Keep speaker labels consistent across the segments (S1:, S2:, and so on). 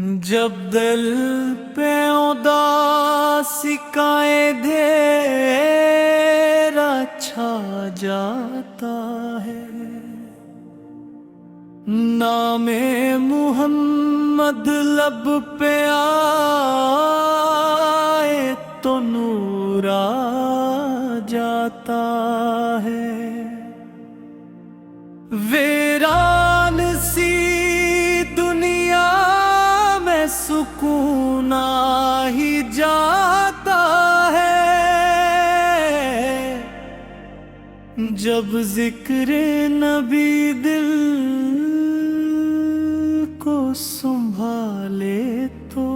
S1: जब दिल पे उदासी का अंधेरा छा जाता है, नामे मुहम्मद लब पे आए तो नूर आ जाता है। वीरान सी दुनिया में सुकून आ ही जाता है, जब जिक्र नबी दिल को संभाले तो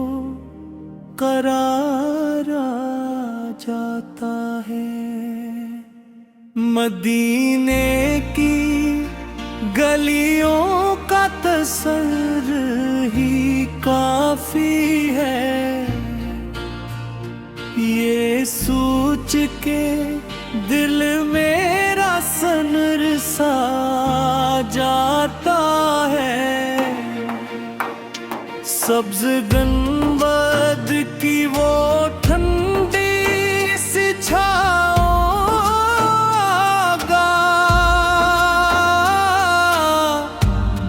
S1: करार आ जाता है। मदीने की गलियों का तसर ही काफी है, ये सोच के दिल मेरा सनर सा जाता है। सब्ज गंबद की वो ठंडी सी छाओगा,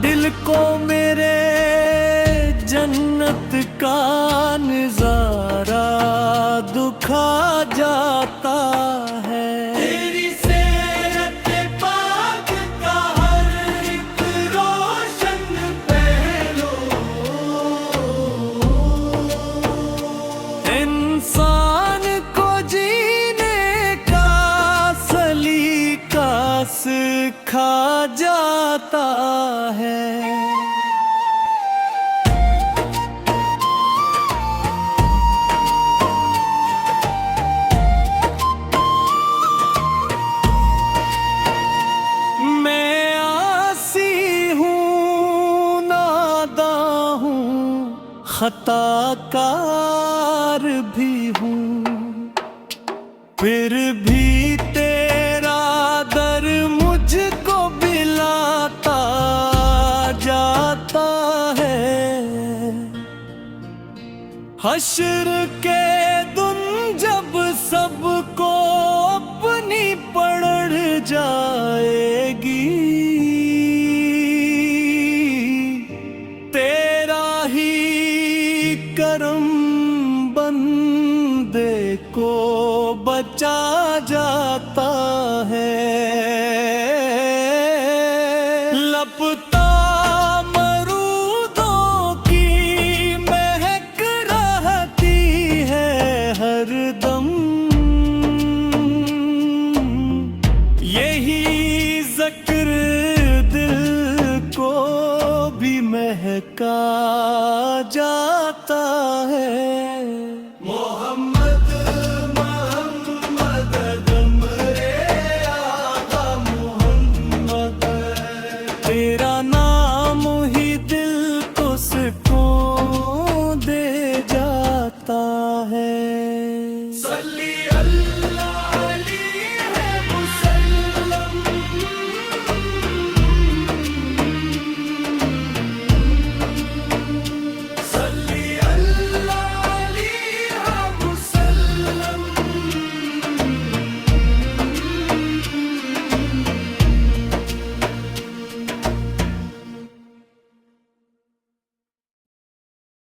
S1: दिल को मेरे जन्नत का नजारा दुखा जाता है। तेरी सेरत पाक का हर एक रोशन पहलू इंसान को जीने का सलीका सिखा जाता है। खताकार भी हूँ, फिर भी तेरा दर मुझको बिलाता जाता है। हश्र के दिन जब सबको अपनी पड़ जाएगी, करम बंदे को बचा जाता है। लपता मरूदों की महक रहती है हरदम, यही ज़िक्र दिल को भी महका जाता है।